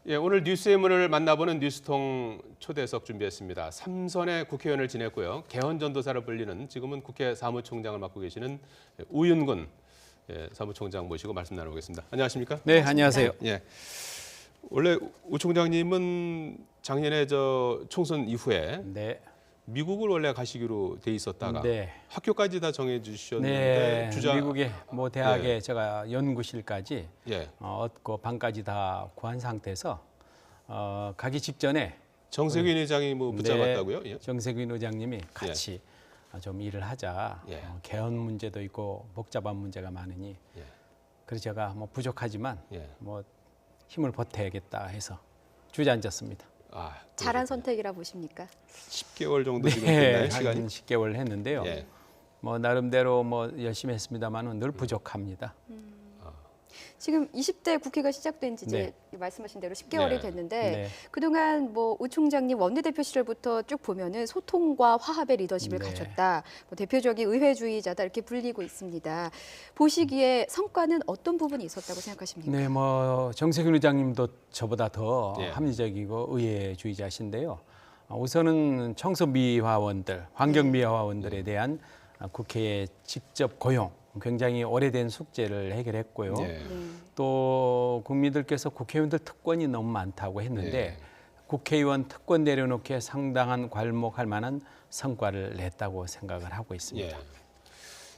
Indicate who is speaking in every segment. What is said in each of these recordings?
Speaker 1: 예, 오늘 뉴스의문을 만나보는 뉴스통 초대석 준비했습니다. 3선의 국회의원을 지냈고요. 개헌전도사로 불리는 지금은 국회 사무총장을 맡고 계시는 우윤근 사무총장 모시고 말씀 나누겠습니다. 안녕하십니까?
Speaker 2: 네, 안녕하세요.
Speaker 1: 예, 원래 우 총장님은 작년에 총선 이후에
Speaker 2: 네,
Speaker 1: 미국을 원래 가시기로 돼 있었다가
Speaker 2: 네.
Speaker 1: 학교까지 다 정해주셨는데
Speaker 2: 네, 미국의 대학에
Speaker 1: 예.
Speaker 2: 제가 연구실까지
Speaker 1: 예,
Speaker 2: 얻고 방까지 다 구한 상태에서 가기 직전에
Speaker 1: 정세균 의장이 붙잡았다고요? 예.
Speaker 2: 정세균 의장님이 같이 좀 일을 하자.
Speaker 1: 예.
Speaker 2: 개헌 문제도 있고 복잡한 문제가 많으니
Speaker 1: 예.
Speaker 2: 그래서 제가 부족하지만
Speaker 1: 예.
Speaker 2: 힘을 보태야겠다 해서 주저앉았습니다.
Speaker 1: 아,
Speaker 3: 잘한 선택이라 보십니까?
Speaker 1: 10개월 정도 지금
Speaker 2: 네,
Speaker 1: 됐나요?
Speaker 2: 한
Speaker 1: 시간이?
Speaker 2: 10개월 했는데요.
Speaker 1: 예.
Speaker 2: 나름대로 열심히 했습니다만은 늘 부족합니다.
Speaker 3: 지금 20대 국회가 시작된 지 이제 말씀하신 대로 10개월이
Speaker 1: 네.
Speaker 3: 됐는데
Speaker 2: 네.
Speaker 3: 그동안 우 총장님 원내대표 시절부터 쭉 보면은 소통과 화합의 리더십을
Speaker 2: 네.
Speaker 3: 가졌다. 대표적인 의회주의자다 이렇게 불리고 있습니다. 보시기에 성과는 어떤 부분이 있었다고 생각하십니까?
Speaker 2: 네, 정세균 의장님도 저보다 더
Speaker 1: 예.
Speaker 2: 합리적이고 의회주의자신데요. 우선은 청소미화원들, 환경미화원들에 대한 국회의 직접 고용, 굉장히 오래된 숙제를 해결했고요.
Speaker 1: 예.
Speaker 2: 또 국민들께서 국회의원들 특권이 너무 많다고 했는데
Speaker 1: 예.
Speaker 2: 국회의원 특권 내려놓기에 상당한 괄목할 만한 성과를 냈다고 생각을 하고 있습니다.
Speaker 1: 예.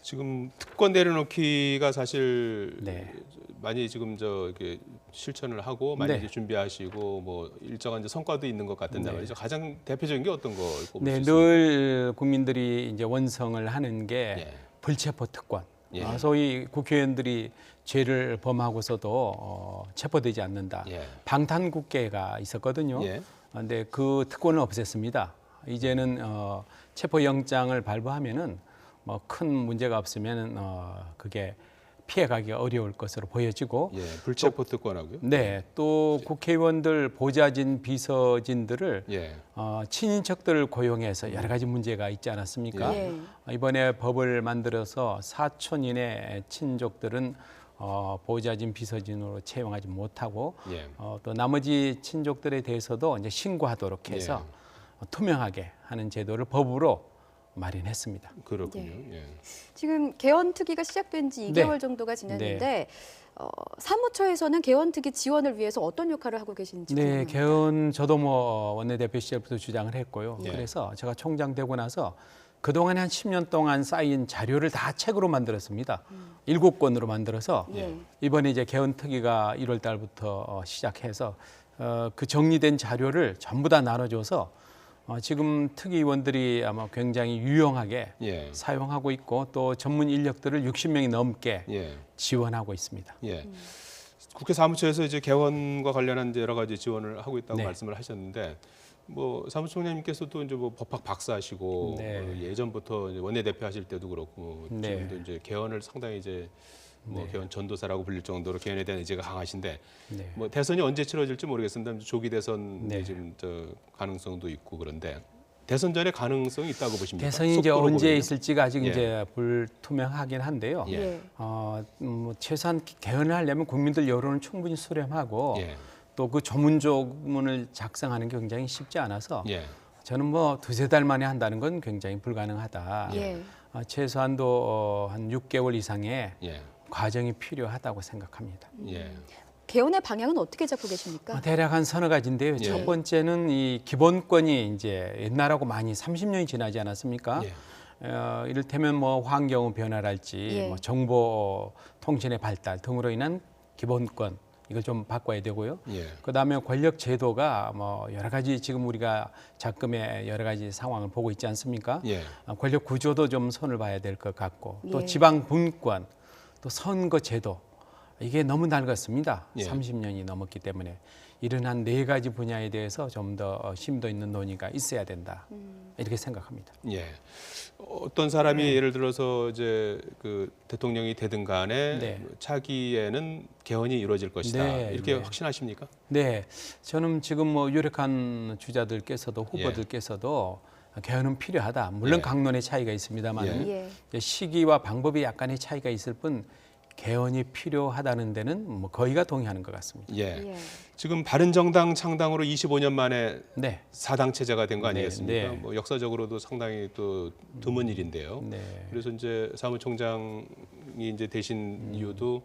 Speaker 1: 지금 특권 내려놓기가 사실
Speaker 2: 네.
Speaker 1: 많이 지금 이렇게 실천을 하고 많이
Speaker 2: 네.
Speaker 1: 이제 준비하시고 일정한 이제 성과도 있는 것 같은데 말이죠. 가장 대표적인 게 어떤 거 꼽을
Speaker 2: 네,
Speaker 1: 수 있습니까?
Speaker 2: 늘 국민들이 이제 원성을 하는 게
Speaker 1: 예.
Speaker 2: 불체포 특권.
Speaker 1: 예.
Speaker 2: 소위 국회의원들이 죄를 범하고서도 체포되지 않는다.
Speaker 1: 예.
Speaker 2: 방탄국회가 있었거든요.
Speaker 1: 예.
Speaker 2: 그런데 그 특권을 없앴습니다. 이제는 체포영장을 발부하면은 큰 문제가 없으면 그게 피해가기가 어려울 것으로 보여지고
Speaker 1: 예. 불체포 특권하고요.
Speaker 2: 네, 또 국회의원들 보좌진, 비서진들을
Speaker 1: 예.
Speaker 2: 친인척들을 고용해서 여러 가지 문제가 있지 않았습니까?
Speaker 3: 예.
Speaker 2: 이번에 법을 만들어서 사촌 이내 친족들은 보좌진, 비서진으로 채용하지 못하고
Speaker 1: 예.
Speaker 2: 또 나머지 친족들에 대해서도 이제 신고하도록 해서 투명하게 하는 제도를 법으로 마련했습니다.
Speaker 1: 그렇군요. 예.
Speaker 3: 지금 개헌특위가 시작된 지
Speaker 2: 네.
Speaker 3: 2개월 정도가 지났는데 사무처에서는 개헌특위 지원을 위해서 어떤 역할을 하고 계시는지
Speaker 2: 네,
Speaker 3: 궁금합니다.
Speaker 2: 개헌 저도 원내대표 시절부터 주장을 했고요.
Speaker 1: 예.
Speaker 2: 그래서 제가 총장 되고 나서 그동안에 한 10년 동안 쌓인 자료를 다 책으로 만들었습니다. 7권으로 만들어서
Speaker 3: 예.
Speaker 2: 이번에 이제 개헌특위가 1월 달부터 시작해서 그 정리된 자료를 전부 다 나눠줘서 지금 특위위원들이 아마 굉장히 유용하게
Speaker 1: 예.
Speaker 2: 사용하고 있고 또 전문 인력들을 60명이 넘게
Speaker 1: 예.
Speaker 2: 지원하고 있습니다.
Speaker 1: 예. 국회 사무처에서 이제 개헌과 관련한 이제 여러 가지 지원을 하고 있다고
Speaker 2: 네.
Speaker 1: 말씀을 하셨는데 사무총장님께서도 이제 법학 박사시고
Speaker 2: 네.
Speaker 1: 예전부터 이제 원내대표 하실 때도 그렇고
Speaker 2: 네.
Speaker 1: 지금도 이제 개헌을 상당히 이제 개헌 전도사라고 불릴 정도로 개헌에 대한 의지가 강하신데
Speaker 2: 네.
Speaker 1: 대선이 언제 치러질지 모르겠습니다. 조기 대선
Speaker 2: 네.
Speaker 1: 지금 가능성도 있고 그런데 대선 전에 가능성이 있다고 보십니까?
Speaker 2: 대선이 이제
Speaker 1: 속도로
Speaker 2: 언제
Speaker 1: 보면요.
Speaker 2: 있을지가 아직
Speaker 1: 예.
Speaker 2: 이제 불투명하긴 한데요.
Speaker 1: 예.
Speaker 3: 예.
Speaker 2: 최소한 개헌을 하려면 국민들 여론을 충분히 수렴하고
Speaker 1: 예.
Speaker 2: 또 그 조문조문을 작성하는 게 굉장히 쉽지 않아서
Speaker 1: 예.
Speaker 2: 저는 두세 달 만에 한다는 건 굉장히 불가능하다.
Speaker 3: 예.
Speaker 2: 최소한도 한 6개월 이상의
Speaker 1: 예.
Speaker 2: 과정이 필요하다고 생각합니다.
Speaker 1: 예.
Speaker 3: 개헌의 방향은 어떻게 잡고 계십니까?
Speaker 2: 대략 한 서너 가지인데요.
Speaker 1: 예.
Speaker 2: 첫 번째는 이 기본권이 이제 옛날하고 많이 30년이 지나지 않았습니까?
Speaker 1: 예.
Speaker 2: 이를테면 환경 변화랄지
Speaker 3: 예.
Speaker 2: 정보 통신의 발달 등으로 인한 기본권 이걸 좀 바꿔야 되고요.
Speaker 1: 예.
Speaker 2: 그다음에 권력 제도가 여러 가지 지금 우리가 작금의 여러 가지 상황을 보고 있지 않습니까?
Speaker 1: 예.
Speaker 2: 권력 구조도 좀 손을 봐야 될 것 같고 또
Speaker 3: 예.
Speaker 2: 지방 분권 또 선거 제도 이게 너무 낡았습니다.
Speaker 1: 예.
Speaker 2: 30년이 넘었기 때문에 이런 한 4가지 분야에 대해서 좀 더 심도 있는 논의가 있어야 된다. 이렇게 생각합니다.
Speaker 1: 예. 어떤 사람이 예를 들어서 이제 대통령이 되든 간에
Speaker 2: 네.
Speaker 1: 차기에는 개헌이 이루어질 것이다.
Speaker 2: 네,
Speaker 1: 이렇게
Speaker 2: 네.
Speaker 1: 확신하십니까?
Speaker 2: 네, 저는 지금 유력한 주자들께서도 후보들께서도 개헌은 필요하다. 물론
Speaker 1: 예.
Speaker 2: 강론의 차이가 있습니다만
Speaker 3: 예.
Speaker 2: 시기와 방법이 약간의 차이가 있을 뿐 개헌이 필요하다는 데는 뭐 거의가 동의하는 것 같습니다.
Speaker 1: 예.
Speaker 3: 예.
Speaker 1: 지금 바른정당 창당으로 25년 만에
Speaker 2: 네.
Speaker 1: 4당 체제가 된 거
Speaker 2: 네,
Speaker 1: 아니겠습니까?
Speaker 2: 네.
Speaker 1: 뭐 역사적으로도 상당히 또 드문 일인데요.
Speaker 2: 네.
Speaker 1: 그래서 이제 사무총장이 이제 되신 이유도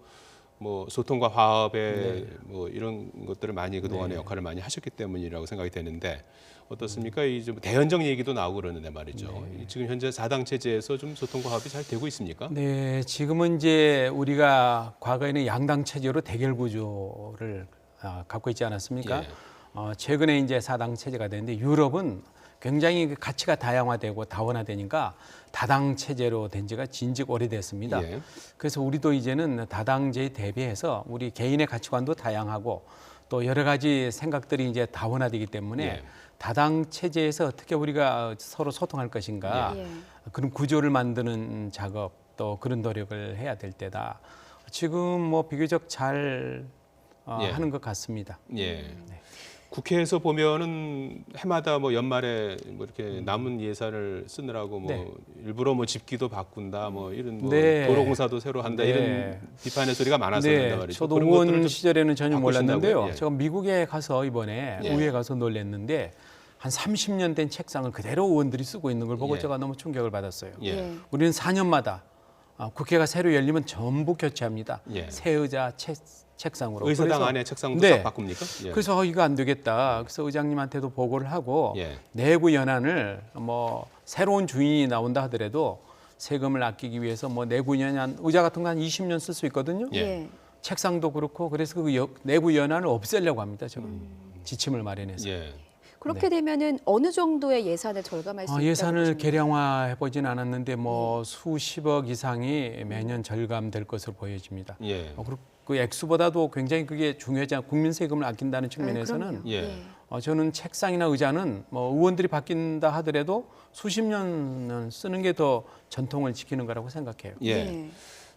Speaker 1: 뭐 소통과 화합에 뭐 이런 것들을 많이 그동안에 역할을 많이 하셨기 때문이라고 생각이 되는데 어떻습니까? 이제 뭐 대연정 얘기도 나오고 그러는데 말이죠. 지금 현재 4당 체제에서 좀 소통과 화합이 잘 되고 있습니까?
Speaker 2: 네, 지금은 이제 우리가 과거에는 양당 체제로 대결 구조를 갖고 있지 않았습니까?
Speaker 1: 예.
Speaker 2: 최근에 이제 4당 체제가 되는데 유럽은 굉장히 가치가 다양화되고 다원화되니까 다당 체제로 된 지가 진즉 오래됐습니다.
Speaker 1: 예.
Speaker 2: 그래서 우리도 이제는 다당제에 대비해서 우리 개인의 가치관도 다양하고 또 여러 가지 생각들이 이제 다원화되기 때문에
Speaker 1: 예.
Speaker 2: 다당 체제에서 어떻게 우리가 서로 소통할 것인가
Speaker 3: 예.
Speaker 2: 그런 구조를 만드는 작업 또 그런 노력을 해야 될 때다. 지금 뭐 비교적 잘
Speaker 1: 예.
Speaker 2: 하는 것 같습니다.
Speaker 1: 예. 국회에서 보면은 해마다 뭐 연말에 뭐 이렇게 남은 예산을 쓰느라고 뭐
Speaker 2: 네.
Speaker 1: 일부러 뭐 집기도 바꾼다 뭐 이런 뭐
Speaker 2: 네.
Speaker 1: 도로공사도 새로 한다
Speaker 2: 네.
Speaker 1: 이런 비판의 소리가 많았었는데
Speaker 2: 네,
Speaker 1: 말이죠.
Speaker 2: 저도
Speaker 1: 그런 것들을
Speaker 2: 의원
Speaker 1: 좀
Speaker 2: 시절에는 전혀
Speaker 1: 바꾸신다고요?
Speaker 2: 몰랐는데요.
Speaker 1: 예.
Speaker 2: 제가 미국에 가서 이번에
Speaker 1: 예.
Speaker 2: 의회 가서 놀랬는데 한 30년 된 책상을 그대로 의원들이 쓰고 있는 걸 보고
Speaker 1: 예.
Speaker 2: 제가 너무 충격을 받았어요.
Speaker 1: 예.
Speaker 2: 우리는 4년마다 국회가 새로 열리면 전부 교체합니다.
Speaker 1: 예.
Speaker 2: 새 의자 책상으로.
Speaker 1: 의사당
Speaker 2: 그래서
Speaker 1: 안에 책상도
Speaker 2: 네.
Speaker 1: 싹 바꿉니까? 예.
Speaker 2: 그래서 이거 안 되겠다. 그래서 의장님한테도 보고를 하고
Speaker 1: 예.
Speaker 2: 내부 연한을 뭐 새로운 주인이 나온다 하더라도 세금을 아끼기 위해서 뭐 내부 연한 의자 같은 거 한 20년 쓸 수 있거든요.
Speaker 1: 예.
Speaker 3: 예.
Speaker 2: 책상도 그렇고 그래서 그 내부 연한을 없애려고 합니다. 제가 지침을 마련해서.
Speaker 1: 예.
Speaker 3: 그렇게 되면은 어느 정도의 예산을 절감할 수 있다고
Speaker 2: 예산을
Speaker 3: 보십니까?
Speaker 2: 계량화해 보진 않았는데 뭐 수십억 이상이 매년 절감될 것으로 보여집니다.
Speaker 1: 예.
Speaker 2: 그리고 그 액수보다도 굉장히 그게 중요하지 않고 국민 세금을 아낀다는 측면에서는
Speaker 3: 그럼요.
Speaker 1: 예.
Speaker 2: 저는 책상이나 의자는 뭐 의원들이 바뀐다 하더라도 수십 년 쓰는 게 더 전통을 지키는 거라고 생각해요.
Speaker 1: 예.
Speaker 3: 네.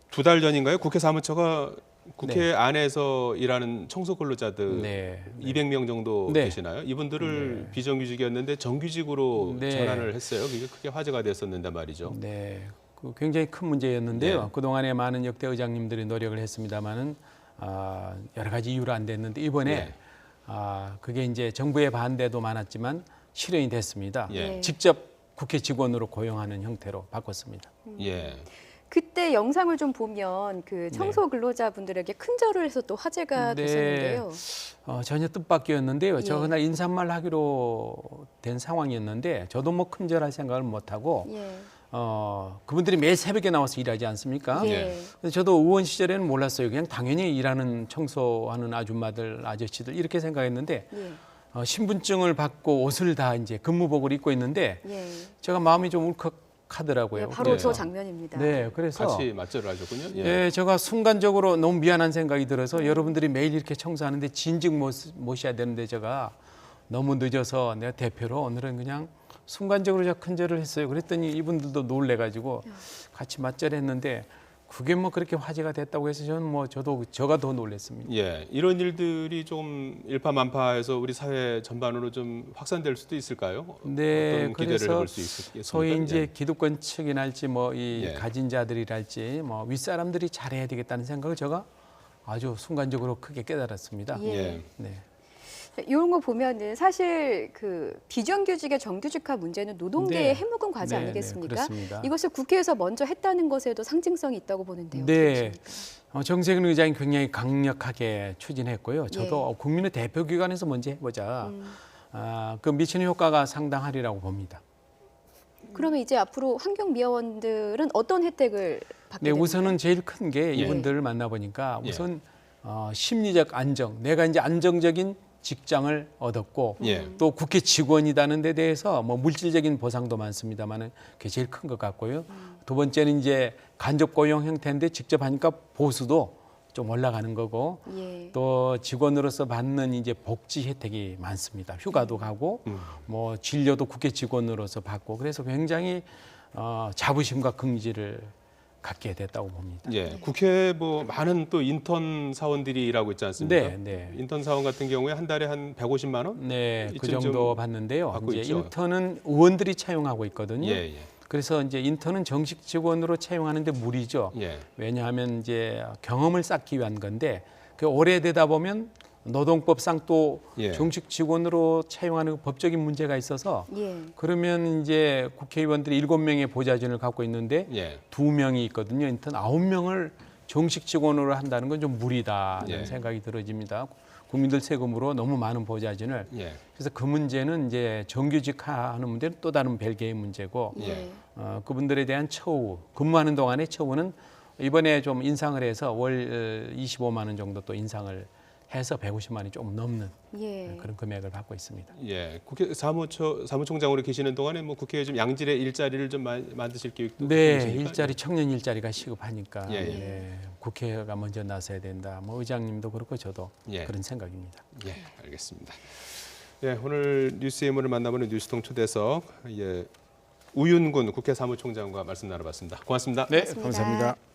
Speaker 1: 2달 전인가요? 국회 사무처가 국회
Speaker 2: 네.
Speaker 1: 안에서 일하는 청소 근로자들
Speaker 2: 네.
Speaker 1: 200명 정도
Speaker 2: 네.
Speaker 1: 계시나요? 이분들을 비정규직이었는데 정규직으로
Speaker 2: 네.
Speaker 1: 전환을 했어요. 그게 크게 화제가 됐었는데 말이죠.
Speaker 2: 네, 그 굉장히 큰 문제였는데요.
Speaker 1: 네.
Speaker 2: 그 동안에 많은 역대 의장님들이 노력을 했습니다만은 여러 가지 이유로 안 됐는데 이번에
Speaker 1: 네.
Speaker 2: 그게 이제 정부의 반대도 많았지만 실현이 됐습니다.
Speaker 1: 예.
Speaker 2: 직접 국회 직원으로 고용하는 형태로 바꿨습니다.
Speaker 1: 예.
Speaker 3: 그때 영상을 좀 보면 그 청소 근로자분들에게 큰절을 해서 또 화제가
Speaker 2: 네.
Speaker 3: 됐었는데요.
Speaker 2: 전혀 뜻밖이었는데요.
Speaker 3: 예.
Speaker 2: 저 그날 인사말 하기로 된 상황이었는데 저도 뭐 큰절할 생각을 못 하고
Speaker 3: 예.
Speaker 2: 그분들이 매일 새벽에 나와서 일하지 않습니까?
Speaker 3: 예.
Speaker 2: 근데 저도 의원 시절에는 몰랐어요. 그냥 당연히 일하는 청소하는 아줌마들, 아저씨들 이렇게 생각했는데
Speaker 3: 예.
Speaker 2: 신분증을 받고 옷을 다 이제 근무복을 입고 있는데
Speaker 3: 예.
Speaker 2: 제가 마음이 좀 울컥하더라고요.
Speaker 3: 예, 바로
Speaker 1: 네.
Speaker 3: 저 장면입니다.
Speaker 2: 네, 그래서
Speaker 1: 같이 맞절을 하셨군요.
Speaker 2: 예, 제가 순간적으로 너무 미안한 생각이 들어서 여러분들이 매일 이렇게 청소하는데 진즉 모셔야 되는데 제가 너무 늦어서 내가 대표로 오늘은 그냥 순간적으로 제가 큰절을 했어요. 그랬더니 이분들도 놀래가지고 같이 맞절했는데 그게 뭐 그렇게 화제가 됐다고 해서 저는 뭐 저가 더 놀랐습니다.
Speaker 1: 예. 이런 일들이 좀 일파만파해서 우리 사회 전반으로 좀 확산될 수도 있을까요?
Speaker 2: 네,
Speaker 1: 어떤 기대를
Speaker 2: 그래서
Speaker 1: 해볼 수 있겠습니까?
Speaker 2: 소위 이제
Speaker 1: 예.
Speaker 2: 기득권 측이랄지 뭐 이
Speaker 1: 예.
Speaker 2: 가진 자들이랄지 뭐 윗사람들이 잘해야 되겠다는 생각을 제가 아주 순간적으로 크게 깨달았습니다.
Speaker 3: 예.
Speaker 1: 예.
Speaker 2: 네.
Speaker 3: 이런 거 보면은 사실 그 비정규직의 정규직화 문제는 노동계의
Speaker 2: 네.
Speaker 3: 해묵은 과제
Speaker 2: 네,
Speaker 3: 아니겠습니까?
Speaker 2: 네, 그렇습니다.
Speaker 3: 이것을 국회에서 먼저 했다는 것에도 상징성이 있다고 보는데요.
Speaker 2: 네.
Speaker 3: 어떻게 보십니까?
Speaker 2: 정세균 의장이 굉장히 강력하게 추진했고요. 저도
Speaker 3: 예.
Speaker 2: 국민의 대표기관에서 먼저 해보자. 그 미치는 효과가 상당하리라고 봅니다.
Speaker 3: 그러면 이제 앞으로 환경미화원들은 어떤 혜택을 받게
Speaker 2: 네,
Speaker 3: 됩니까?
Speaker 2: 우선은 제일 큰 게
Speaker 1: 예.
Speaker 2: 이분들을 만나보니까
Speaker 1: 예.
Speaker 2: 우선 심리적 안정, 내가 이제 안정적인 직장을 얻었고
Speaker 1: 예.
Speaker 2: 또 국회 직원이라는 데 대해서 뭐 물질적인 보상도 많습니다만은 그게 제일 큰 것 같고요. 두 번째는 이제 간접 고용 형태인데 직접 하니까 보수도 좀 올라가는 거고
Speaker 3: 예.
Speaker 2: 또 직원으로서 받는 이제 복지 혜택이 많습니다. 휴가도 가고 뭐 진료도 국회 직원으로서 받고 그래서 굉장히 자부심과 긍지를 갖게 됐다고 봅니다.
Speaker 1: 예. 국회 뭐 많은 또 인턴 사원들이 일하고 있지 않습니까?
Speaker 2: 네, 네.
Speaker 1: 인턴 사원 같은 경우에 한 달에 한 150만 원?
Speaker 2: 네, 그
Speaker 1: 이쯤
Speaker 2: 정도
Speaker 1: 좀
Speaker 2: 받는데요.
Speaker 1: 받고
Speaker 2: 이제
Speaker 1: 있죠.
Speaker 2: 인턴은 의원들이 차용하고 있거든요.
Speaker 1: 예, 예.
Speaker 2: 그래서 이제 인턴은 정식 직원으로 채용하는데 무리죠.
Speaker 1: 예.
Speaker 2: 왜냐하면 이제 경험을 쌓기 위한 건데 그 오래되다 보면 노동법상 또
Speaker 1: 예.
Speaker 2: 정식 직원으로 채용하는 법적인 문제가 있어서
Speaker 3: 예.
Speaker 2: 그러면 이제 국회의원들이 7명의 보좌진을 갖고 있는데
Speaker 1: 예.
Speaker 2: 2명이 있거든요. 인턴 9명을 정식 직원으로 한다는 건 좀 무리다는
Speaker 1: 예.
Speaker 2: 생각이 들어집니다. 국민들 세금으로 너무 많은 보좌진을.
Speaker 1: 예.
Speaker 2: 그래서 그 문제는 이제 정규직화하는 문제는 또 다른 별개의 문제고
Speaker 3: 예.
Speaker 2: 그분들에 대한 처우, 근무하는 동안의 처우는 이번에 좀 인상을 해서 월 25만 원 정도 또 인상을 해서 150만 원이 조금 넘는
Speaker 3: 예.
Speaker 2: 그런 금액을 받고 있습니다.
Speaker 1: 예. 국회 사무총장으로 계시는 동안에 뭐 국회에 좀 양질의 일자리를 좀 만드실 계획도
Speaker 2: 네,
Speaker 1: 있으십니까?
Speaker 2: 일자리 청년 일자리가 시급하니까
Speaker 1: 예, 예.
Speaker 2: 네, 국회가 먼저 나서야 된다. 뭐 의장님도 그렇고 저도
Speaker 1: 예.
Speaker 2: 그런 생각입니다.
Speaker 1: 예, 알겠습니다. 예, 오늘 뉴스예문을 만나보는 뉴스통 초대석 우윤군 국회 사무총장과 말씀 나눠봤습니다. 고맙습니다.
Speaker 2: 네,
Speaker 3: 고맙습니다.
Speaker 2: 감사합니다.